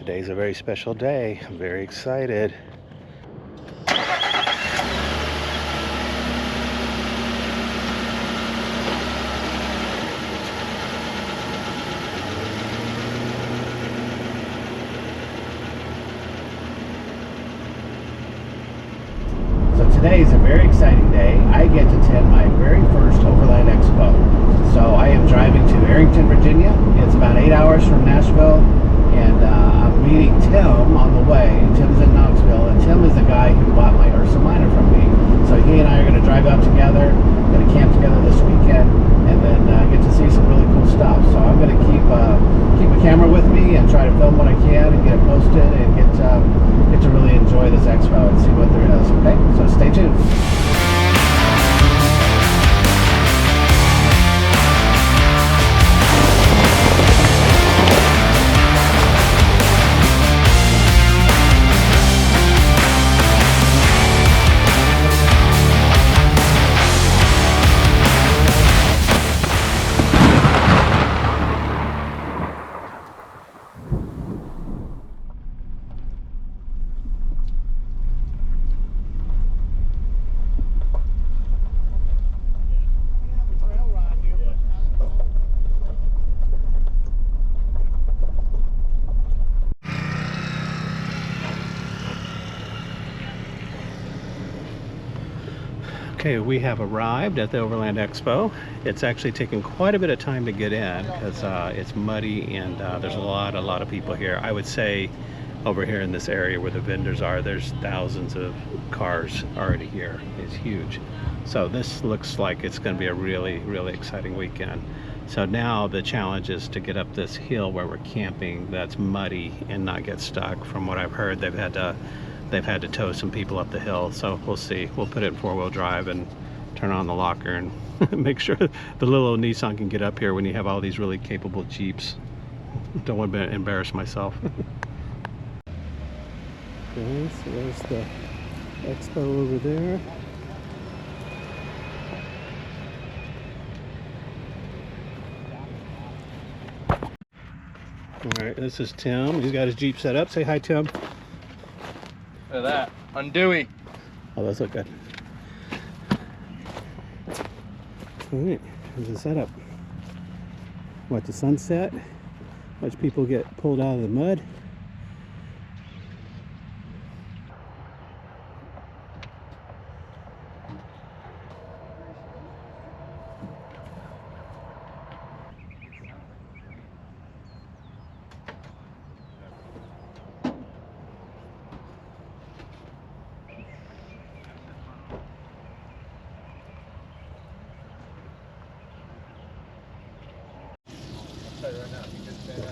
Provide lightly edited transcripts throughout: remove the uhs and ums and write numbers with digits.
Today's a very special day. I'm very excited. So today is a very exciting day. I get to attend my very first Overland Expo. So I am driving to Arrington, Virginia. It's about 8 hours from Nashville. And I'm meeting Tim on the way. Tim's in Knoxville, and Tim is the guy who bought my Ursa Minor from me. So he and I are going to drive out together, going to camp together this weekend, and then get to see some really cool stuff. So I'm going to keep my camera with me and try to film what I can and get it posted and get to really enjoy this expo and see what there is. Okay, so stay tuned. Okay, we have arrived at the Overland Expo. It's actually taken quite a bit of time to get in because it's muddy and there's a lot of people here. I would say over here in this area where the vendors are, there's thousands of cars already here. It's huge. So this looks like it's going to be a really exciting weekend. So now the challenge is to get up this hill where we're camping that's muddy and not get stuck. From what I've heard, they've had to tow some people up the hill, so we'll see. We'll put it in four-wheel drive and turn on the locker and make sure the little old Nissan can get up here when you have all these really capable Jeeps. Don't want to embarrass myself. Okay, so there's the expo over there. All right, this is Tim. He's got his Jeep set up. Say hi, Tim. Look at that. Undewy. Oh, those look good. All right, here's the setup. Watch the sunset. Watch people get pulled out of the mud.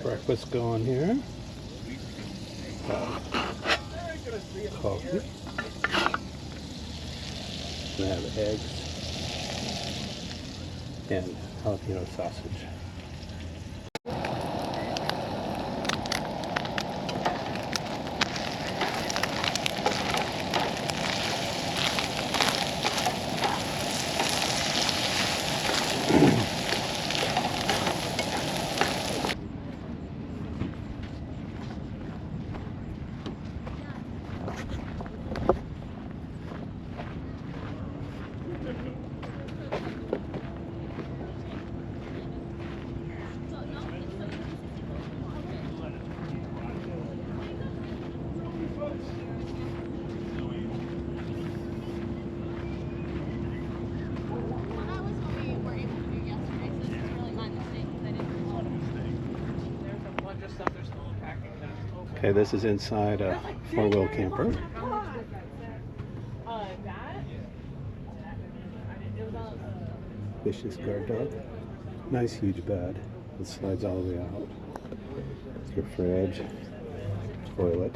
Breakfast going here. Coffee. We have eggs and jalapeno sausage. Okay, this is inside a four-wheel camper. Vicious guard dog. Nice huge bed. It slides all the way out. It's your fridge, toilet.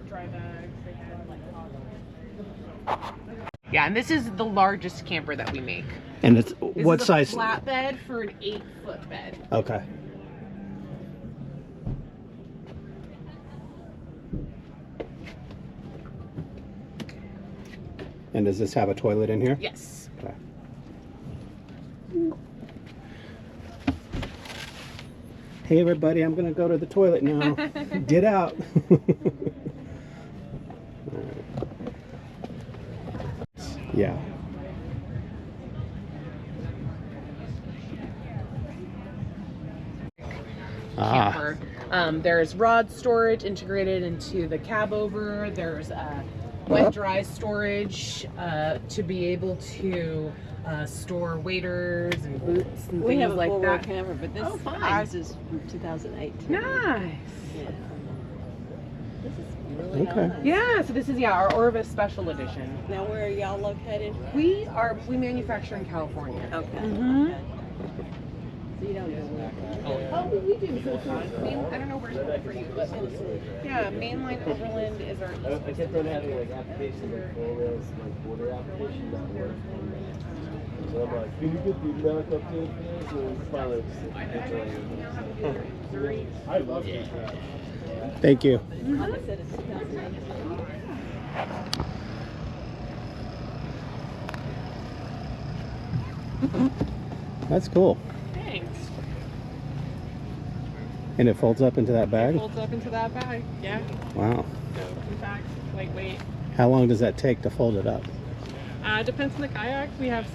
Dry bags. Yeah, and this is the largest camper that we make. And it's This what is size? A flatbed for an 8-foot bed. Okay. And does this have a toilet in here? Yes. Okay. Hey everybody, I'm gonna go to the toilet now. Get out. Yeah. Camper. There's rod storage integrated into the cab over. There's wet dry storage to be able to store waders and boots and We things have a like four-wheel that. camper, but this fine. ours is from 2008. Nice. Yeah. This is really Okay. nice. Yeah, so this is our Orvis Special Edition. Now, where are y'all located? We manufacture in California. Okay. Mhm. Okay. So you don't do that. Oh, we do. So I don't know where's it for you, but yeah, mainline Overland is our. I kept on having like applications like four-wheels, like border applications that work. So I'm like, can you get the America update for this? And finally, just I love it. Thank you. Like I said, it's 2008. That's cool. Thanks. And it folds up into that bag? Folds up into that bag. Yeah. Wow. In fact, lightweight. How long does that take to fold it up? Depends on the kayak. We have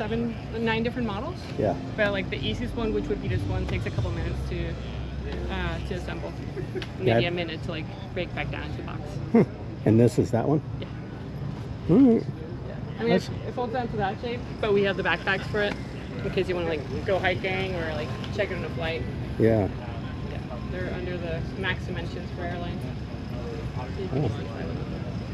9 different models. Yeah. But like the easiest one, which would be this one, takes a couple minutes to assemble. Maybe Yeah. a minute to like break back down into a box. And this is that one? Yeah. All right. I mean, it folds down to that shape, but we have the backpacks for it in case you want to like go hiking or like check it on a flight. Yeah. Yeah. They're under the max dimensions for airlines. So you can Oh. easily fly with them.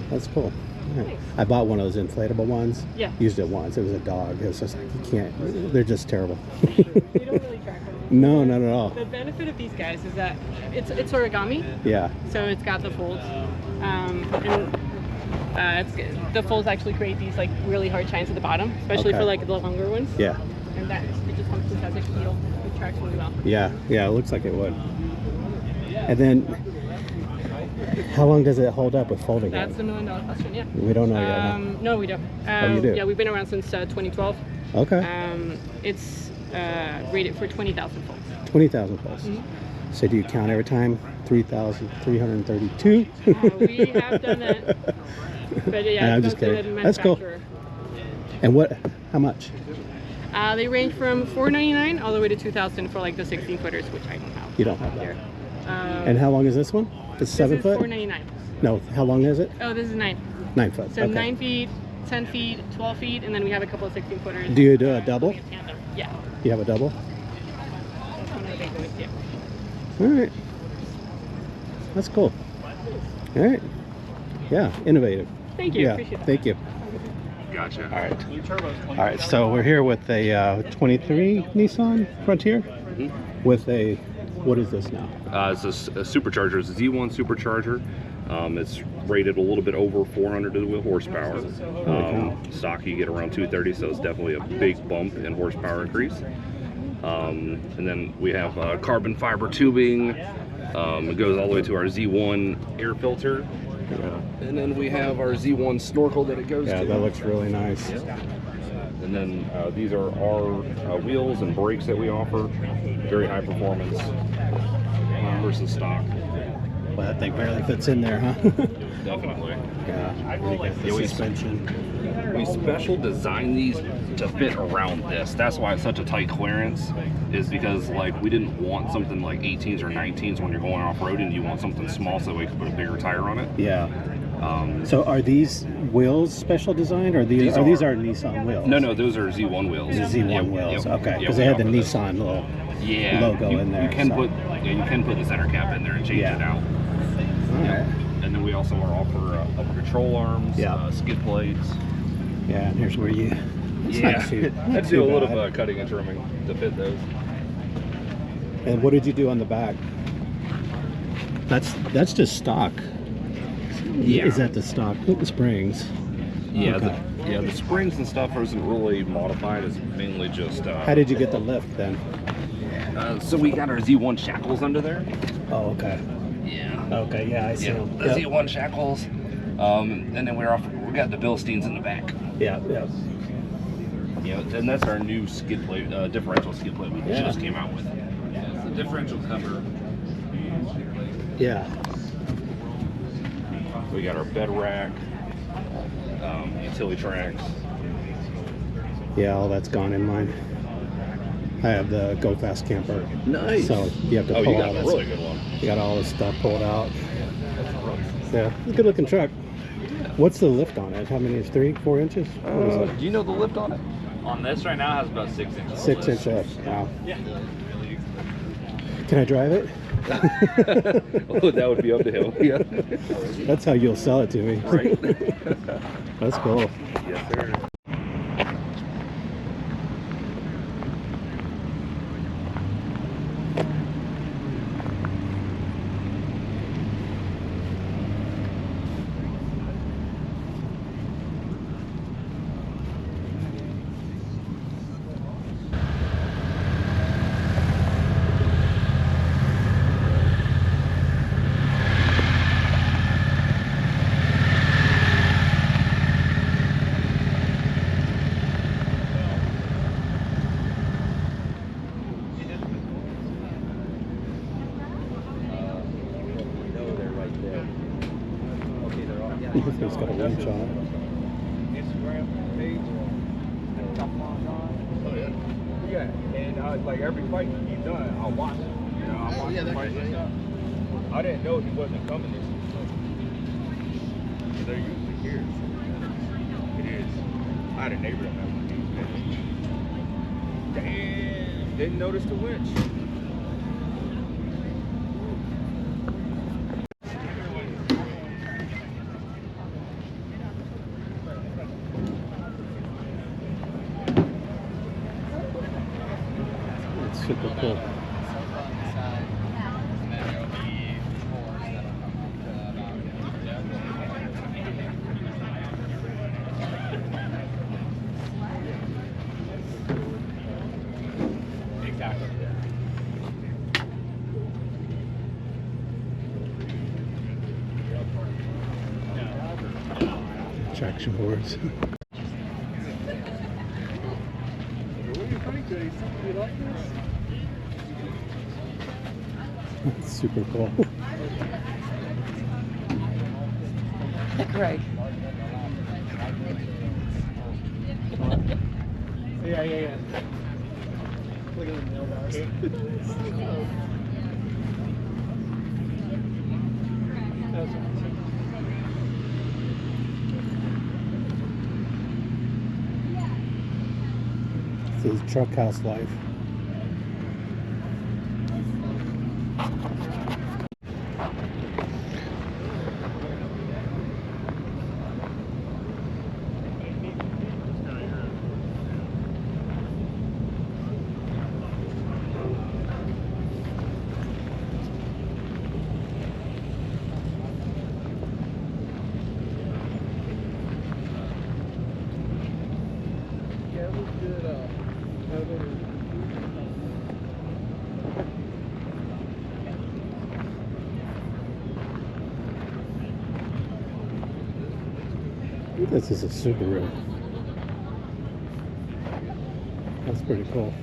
That's cool. All right. Thanks. I bought one of those inflatable ones. Yeah. Used it once. It was a dog. It was just like, you can't. They're just terrible. They don't really track on them. No, not at all. The benefit of these guys is that it's origami, Yeah. so it's got the folds, the folds actually create these like really hard shines at the bottom, especially Okay. for like the longer ones. Yeah. And that it just functions as a heel. It tracks really well. Yeah. Yeah. It looks like it would. And then, how long does it hold up with folding? That's it? the $1 million question. Yeah. We don't know yet. Huh? No, we don't. you do? Yeah, we've been around since 2012. Okay. It's rated for 20,000 folds. 20,000 plus. Mhm. So do you count every time? 3,332. We have done it. But yeah, I'm it's just kidding. up to the That's cool. manufacturer. And what? How much? They range from $4.99 all the way to $2,000 for like the 16 footers, which I don't have. You don't have that. Here. And how long is this one? It's 7 this foot? is $4.99. No. How long is it? Oh, this is 9. 9 foot. So okay. 9 feet, 10 feet, 12 feet, and then we have a couple of 16 footers. Do you do a double? going in tandem. Yeah. You have a double? That's one of the big ones, yeah. All right. That's cool. All right. Yeah. Innovative. Thank you. Yeah. Appreciate that. Thank you. Gotcha. All right. All right. So we're here with a 23 Nissan Frontier with a. What is this now? It's a supercharger. It's a Z1 supercharger. It's rated a little bit over 400 horsepower. Stock you get around 230, so it's definitely a big bump in horsepower increase. And then we have carbon fiber tubing. It goes all the way to our Z1 air filter. And then we have our Z1 snorkel that it goes Yeah, to. that looks really nice. And then these are our wheels and brakes that we offer. Very high performance versus stock. Well, that thing barely fits in there, huh? Definitely. Yeah. The suspension. We special design these to fit around this. That's why it's such a tight clearance, is because like we didn't want something like 18s or 19s when you're going off-roading. You want something small so we can put a bigger tire on it. Yeah. So are these wheels special designed, or these are Nissan wheels? No, those are Z1 wheels. The Z1 wheels. Okay, because we they had the offer those. Nissan little Yeah, logo you, in there. You can so. you can put the center cap in there and change Yeah. it out. All right. And then we also offer upper control arms, Yeah. skid plates. Yeah, and here's where you. It's Yeah, not too- I not had to too do a little bad. bit of cutting and trimming to fit those. And what did you do on the back? That's just stock. Yeah. Is that the stock springs? Yeah, Okay. the springs and stuff isn't really modified. It's mainly just. How did you get the lift then? So we got our Z1 shackles under there. Oh, okay. Yeah. Okay, yeah, I see Yeah, them. the Z1 shackles. And then we got the Bilsteins in the back. Yeah, yeah. Yeah, and that's our new skid plate, differential skid plate we Yeah. just came out with. Yeah, it's the differential cover. Yeah. We got our bed rack, utility tracks. Yeah, all that's gone in mine. I have the Go Fast camper. Nice. So you have to Oh, pull you got all a this. really good one. You got all this stuff pulled out. Yeah, it's a good looking truck. What's the lift on it? How many is 3, 4 inches? What is it? Do you know the lift on it? On this right now has about 6 inches. 6 inch lift. Wow. Yeah. Can I drive it? Oh, that would be up to him. Yeah. That's how you'll sell it to me. Right. That's cool. Yes, sir. It's got a winch on it. Instagram page. Yeah, and like every fight he's done, I watch it. You know, I watch the fights and stuff. I didn't know he wasn't coming this year. They're usually here. It is. I had a neighbor that went to Damn, didn't notice the winch. It's super cool. Traction boards. That's super cool. Craig. Yeah. Look at the mailbox. This is truck house life. This is a Subaru. That's pretty cool.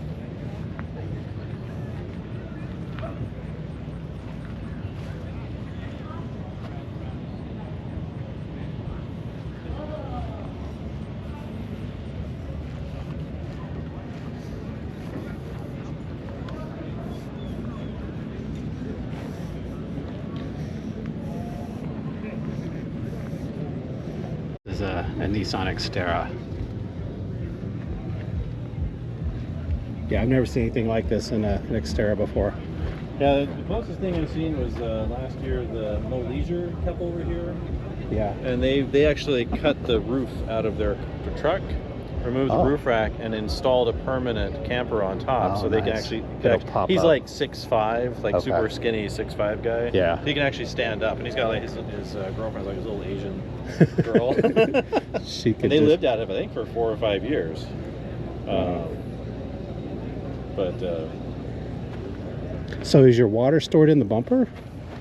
This is a Nissan Xterra. Yeah, I've never seen anything like this in an Xterra before. Yeah, the closest thing I've seen was last year the Mo Leisure kept over here, Yeah. and they actually cut the roof out of their truck, removed the roof rack, and installed a permanent camper on top, Oh, so they can nice. actually. It'll pop he's up. like 6'5", like Okay. super skinny 6'5" guy. Yeah. he can actually stand up, and he's got like his girlfriend's like his little Asian girl. She could And they just... lived out of, I think, for 4 or 5 years. So is your water stored in the bumper?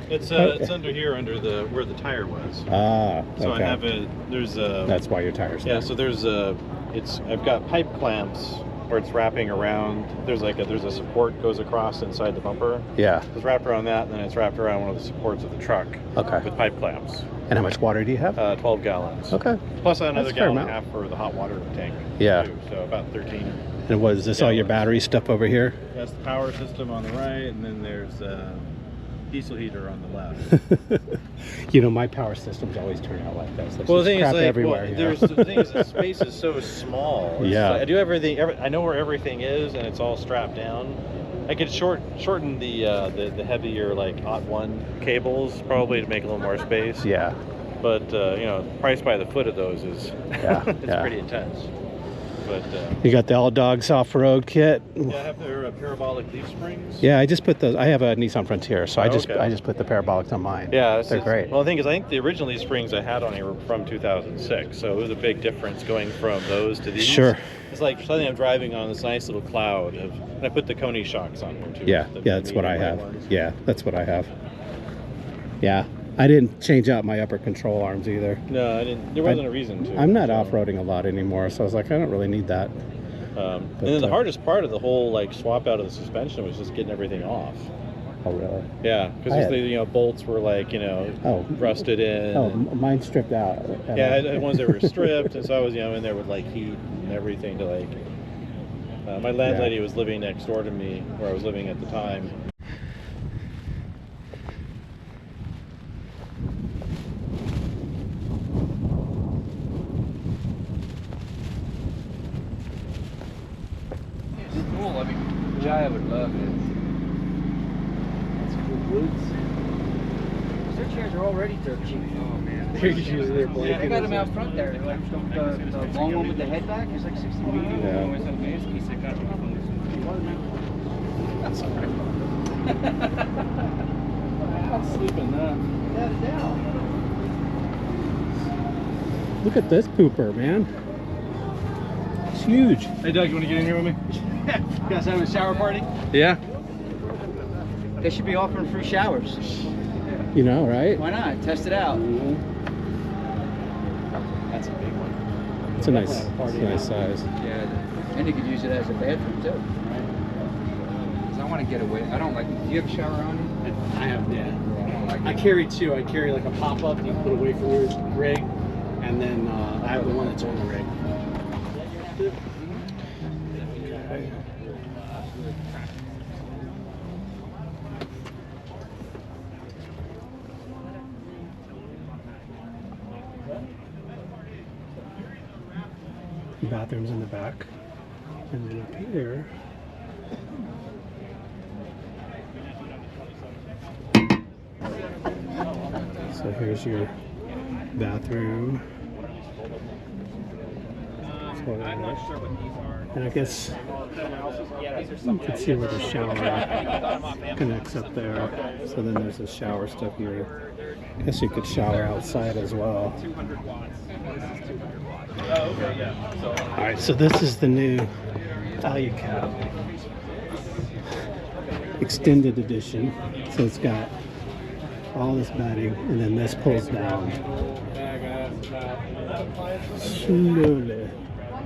It's under here, under the where the tire was. Ah, okay. So I have there's a. That's why your tires. Yeah, so there's I've got pipe clamps where it's wrapping around. There's a support goes across inside the bumper. Yeah. It's wrapped around that, and then it's wrapped around one of the supports of the truck. Okay. With pipe clamps. And how much water do you have? 12 gallons. Okay. Plus another That's a fair gallon and a amount. half for the hot water tank. Yeah. Too, so about 13. And what is this? All your battery stuff over here? That's the power system on the right, and then there's diesel heater on the left. You know, my power systems always turn out like this. There's Well, the just thing is, crap like, everywhere. well, you there's know? the thing is, the space is so small. It's Yeah. like, I do everything. I know where everything is, and it's all strapped down. I could shorten the heavier like hot one cables probably to make a little more space. Yeah. But you know, price by the foot of those is it's yeah. pretty intense. But You got the All Dogs off-road kit. yeah, I have their parabolic leaf springs. Yeah, I just put those. I have a Nissan Frontier, so I just Okay. put the parabolics on mine. Yeah, they're great. Well, the thing is, I think the original leaf springs I had on here were from 2006, so it was a big difference going from those to these. Sure. It's like suddenly I'm driving on this nice little cloud of, and I put the Coney shocks on here too. Yeah, the that's what I medium have. ones. Yeah, that's what I have. Yeah, I didn't change out my upper control arms either. No, I didn't. There wasn't a reason to. I'm not so. off-roading a lot anymore, so I was like, I don't really need that. And then the hardest part of the whole like swap out of the suspension was just getting everything off. Oh, really? Yeah, I because had- the bolts were like rusted in. Oh, mine stripped out. Yeah, I had ones that were stripped, and so I was in there with like heat and everything to like. My landlady was living next door to me, where I was living at the time. It's cool. I mean, Jaya would love it. That's cool boots. Their chairs are already dirt cheap. Oh man. They're just using their They blanket. got them out front there. Like the long one with the head back is like 60 bucks. That's all right. I'll sleep in that. Without a doubt. Look at this pooper, man. It's huge. Hey Doug, you want to get in here with me? You guys having a shower party? Yeah. They should be offering free showers. You know, right? Why not? Test it out. That's a big one. It's a nice size. Yeah. And you could use it as a bathroom too. Because I want to get away. I don't like. Do you have a shower on you? I have, yeah. I don't like I it. carry two. I carry like a pop-up you can put away from your rig, and then I have the one that's on the rig. Bathrooms in the back. And then up here. So here's your bathroom. And I guess you can see where the shower connects up there. So then there's the shower stuff here. I guess you could shower outside as well. Alright, so this is the new value cab. Extended edition. So it's got all this matting and then this pulls down. Slowly.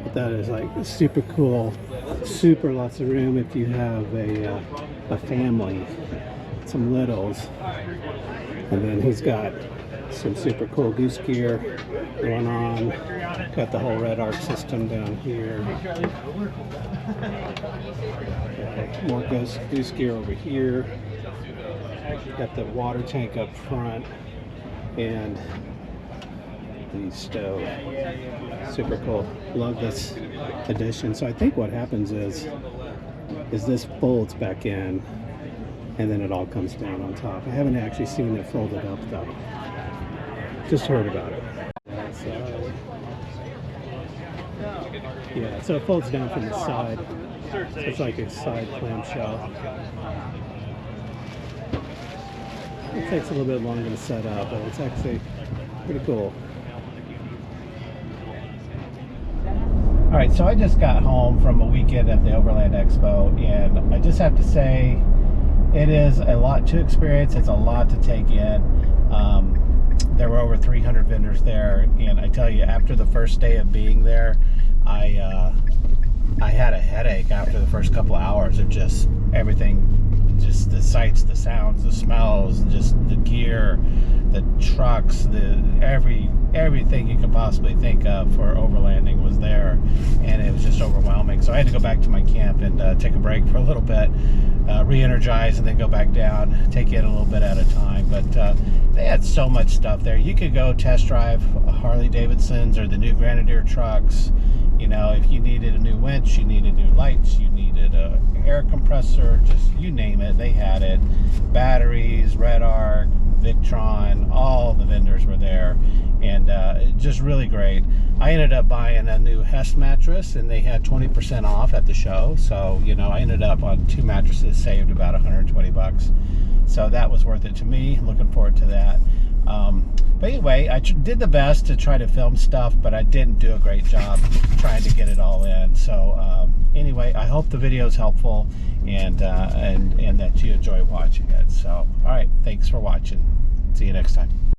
But that is like super cool. Super lots of room if you have a family. Some littles. And then he's got some super cool goose gear going on. Got the whole red arc system down here. More goose gear over here. Got the water tank up front and the stove. Super cool. Love this addition. So I think what happens is this folds back in and then it all comes down on top. I haven't actually seen it folded up though. Just heard about it. Yeah, so it folds down from the side. So it's like a side clamshell. It takes a little bit longer to set up, but it's actually pretty cool. All right, so I just got home from a weekend at the Overland Expo, and I just have to say, it is a lot to experience. It's a lot to take in. There were over 300 vendors there, and I tell you, after the first day of being there, I had a headache after the first couple hours of just everything, just the sights, the sounds, the smells, just the gear, the trucks, everything you can possibly think of for overlanding was there, and it was just overwhelming. So I had to go back to my camp and take a break for a little bit, re-energize, and then go back down, take it a little bit at a time. But they had so much stuff there. You could go test drive Harley Davidsons or the new Grenadier trucks. You know, if you needed a new winch, you needed new lights, you needed a air compressor, just you name it, they had it. Batteries, Red Arc, Victron, all the vendors were there, and just really great. I ended up buying a new Hess mattress, and they had 20% off at the show, so you know, I ended up on 2 mattresses, saved about 120 bucks. So that was worth it to me. Looking forward to that. But anyway, I did the best to try to film stuff, but I didn't do a great job trying to get it all in. So anyway, I hope the video is helpful, and that you enjoy watching it. So all right, thanks for watching. See you next time.